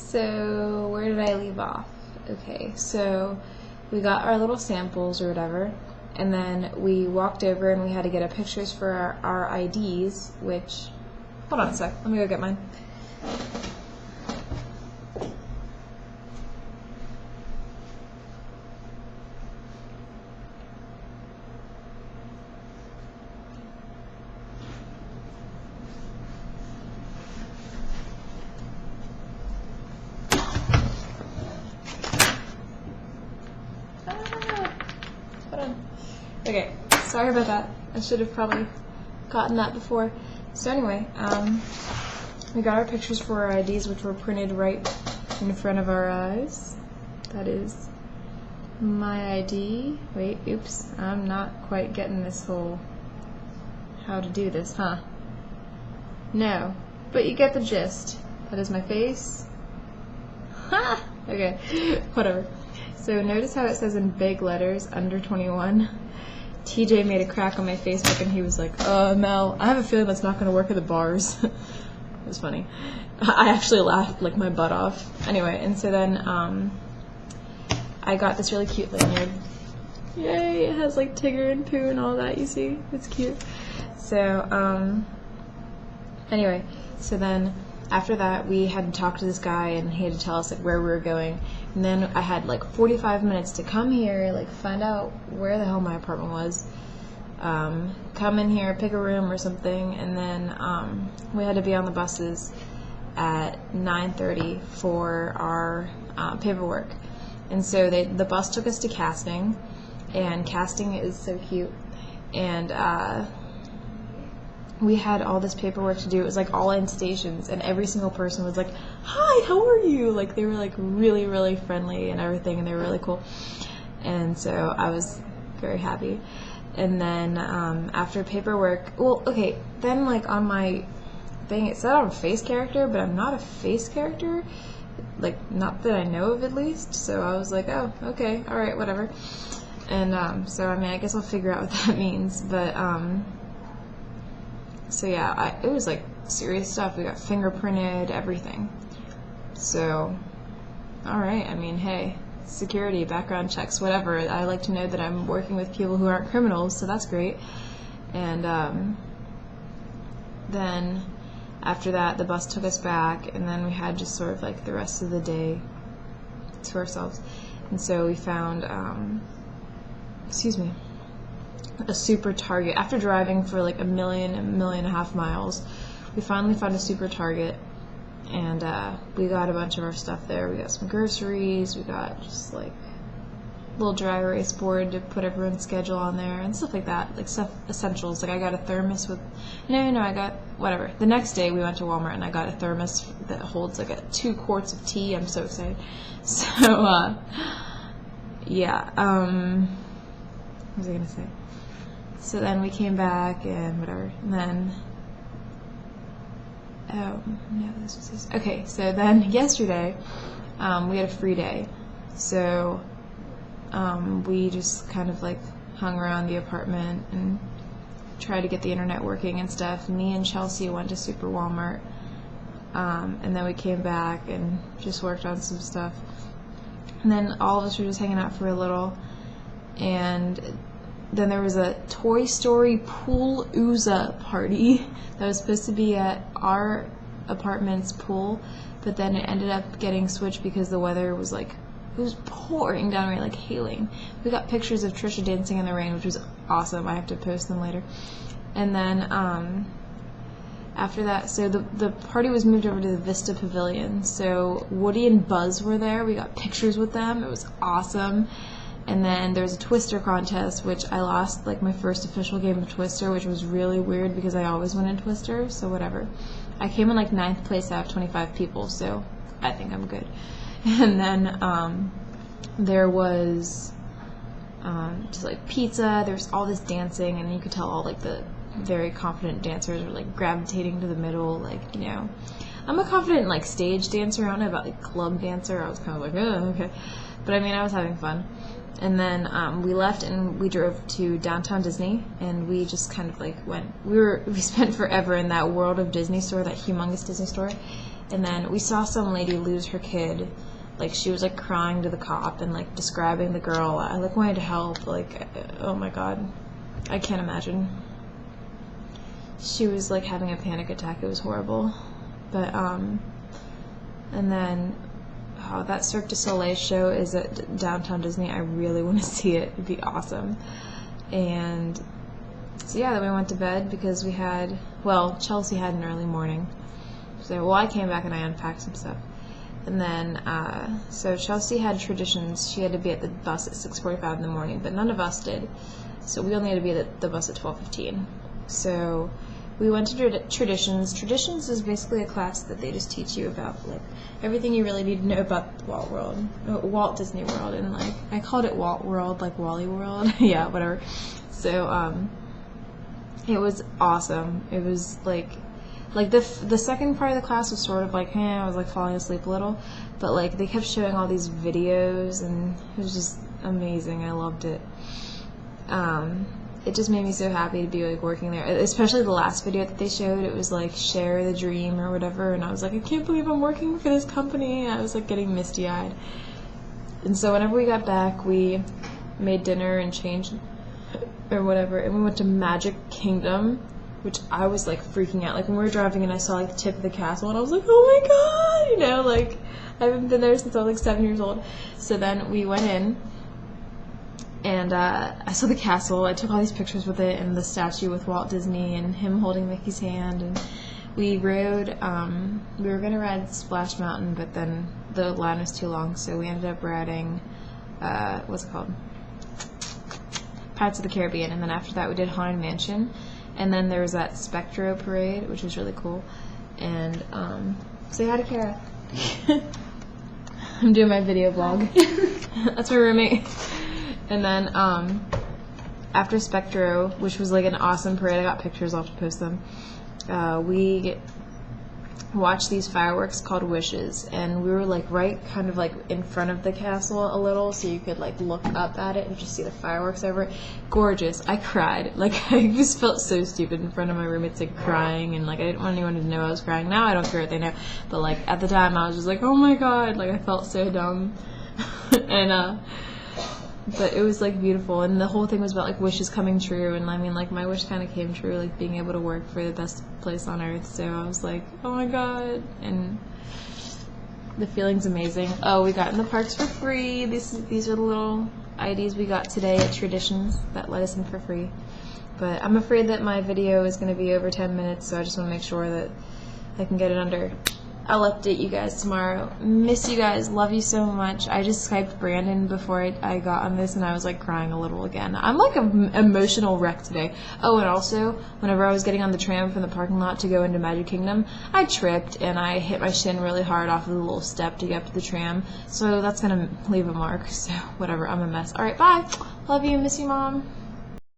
So where did I leave off? Okay, so we got our little samples or whatever, and then we walked over and we had to get our pictures for our IDs, which, hold on a sec, let me go get mine. Okay, sorry about that. I should have probably gotten that before. So anyway, we got our pictures for our IDs, which were printed right in front of our eyes. That is my ID. Wait, oops, I'm not quite getting this whole how to do this, huh? No, but you get the gist. That is my face. Ha! Okay, whatever. So notice how it says in big letters, under 21. TJ made a crack on my Facebook and he was like, Mel, I have a feeling that's not going to work at the bars. It was funny. I actually laughed like my butt off. Anyway, and so then I got this really cute lanyard. Yay, it has like Tigger and Pooh and all that, you see? It's cute. So, anyway, so then after that we had to talk to this guy and he had to tell us like where we were going. And then I had like 45 minutes to come here, like find out where the hell my apartment was, come in here, pick a room or something, and then we had to be on the buses at 9:30 for our paperwork. And so the bus took us to casting, and casting is so cute. And we had all this paperwork to do. It was like all in stations, and every single person was like, "Hi, how are you?" Like they were like really, really friendly and everything, and they were really cool. And so I was very happy. And then after paperwork, well, okay, then like on my thing it said I'm a face character, but I'm not a face character, like not that I know of at least. So I was like, oh, okay, all right, whatever. And so I mean, I guess I'll figure out what that means, but so yeah, it was like serious stuff. We got fingerprinted, everything. So, alright, I mean, hey, security, background checks, whatever. I like to know that I'm working with people who aren't criminals, so that's great. And then after that, the bus took us back, and then we had just sort of like the rest of the day to ourselves. And so we found, a super Target. After driving for like a million and a half miles, we finally found a super Target, and we got a bunch of our stuff there. We got some groceries, we got just like a little dry erase board to put everyone's schedule on there and stuff like that, like stuff, essentials. Like I got a thermos with, I got whatever. The next day we went to Walmart and I got a thermos that holds like 2 quarts of tea. I'm so excited. So yeah, what was I gonna say? So then we came back and whatever, and then, oh, no, this was this. Okay, so then yesterday, we had a free day, so, we just kind of like hung around the apartment and tried to get the internet working and stuff. Me and Chelsea went to Super Walmart, and then we came back and just worked on some stuff, and then all of us were just hanging out for a little, and then there was a Toy Story pool ooza party that was supposed to be at our apartment's pool, but then it ended up getting switched because the weather was like, it was pouring down rain, like hailing. We got pictures of Trisha dancing in the rain, which was awesome. I have to post them later. And then after that, so the party was moved over to the Vista Pavilion. So Woody and Buzz were there. We got pictures with them. It was awesome. And then there was a Twister contest, which I lost, like my first official game of Twister, which was really weird because I always win in Twister, so whatever. I came in like 9th place out of 25 people, so I think I'm good. And then there was just like pizza, there was all this dancing, and you could tell all like the very confident dancers were like gravitating to the middle, like, you know. I'm a confident like stage dancer, I don't know about like club dancer. I was kind of like, oh, okay. But I mean, I was having fun. And then we left and we drove to downtown Disney, and we just kind of like went, we spent forever in that World of Disney store, that humongous Disney store. And then we saw some lady lose her kid. Like, she was like crying to the cop and like describing the girl. I like wanted to help. Like, oh my god, I can't imagine. She was like having a panic attack. It was horrible. But and then that Cirque du Soleil show is at downtown Disney. I really want to see it. It'd be awesome. And so yeah, then we went to bed because we had, well, Chelsea had an early morning. So, well, I came back and I unpacked some stuff. And then, so Chelsea had traditions. She had to be at the bus at 6:45 in the morning, but none of us did. So we only had to be at the bus at 12:15. So we went to traditions. Traditions is basically a class that they just teach you about, like, everything you really need to know about Walt Disney World. And, like, I called it Walt World, like Wally World. Yeah, whatever. So, it was awesome. It was, like the second part of the class was sort of like, I was like falling asleep a little, but like they kept showing all these videos and it was just amazing. I loved it. It just made me so happy to be like working there, especially the last video that they showed. It was like share the dream or whatever, and I was like, I can't believe I'm working for this company. I was like getting misty-eyed. And so whenever we got back, we made dinner and changed or whatever, and we went to Magic Kingdom, which I was like freaking out. Like when we were driving and I saw like the tip of the castle and I was like, oh my god, you know, like I haven't been there since I was like 7 years old. So then we went in and I saw the castle. I took all these pictures with it and the statue with Walt Disney and him holding Mickey's hand. And we rode, we were going to ride Splash Mountain, but then the line was too long, so we ended up riding, what's it called? Pirates of the Caribbean. And then after that we did Haunted Mansion. And then there was that Spectro parade, which was really cool. And say hi to Kara. I'm doing my video vlog. That's my roommate. And then after Spectro, which was like an awesome parade, I got pictures. I'll have to post them. We watched these fireworks called Wishes, and we were like right kind of like in front of the castle a little, so you could like look up at it and just see the fireworks over it. Gorgeous. I cried. Like I just felt so stupid in front of my roommates, like crying, and like I didn't want anyone to know I was crying. Now I don't care what they know, but like at the time I was just like, oh my god, like I felt so dumb. And but it was like beautiful, and the whole thing was about like wishes coming true, and I mean like my wish kind of came true, like being able to work for the best place on earth. So I was like, oh my god, and the feeling's amazing. Oh, we got in the parks for free. These are the little IDs we got today at Traditions that let us in for free. But I'm afraid that my video is going to be over 10 minutes, so I just want to make sure that I can get it under. I'll update you guys tomorrow. Miss you guys. Love you so much. I just Skyped Brandon before I got on this, and I was like crying a little again. I'm like an emotional wreck today. Oh, and also, whenever I was getting on the tram from the parking lot to go into Magic Kingdom, I tripped and I hit my shin really hard off of the little step to get up to the tram. So that's going to leave a mark. So whatever. I'm a mess. Alright, bye. Love you. Miss you, Mom.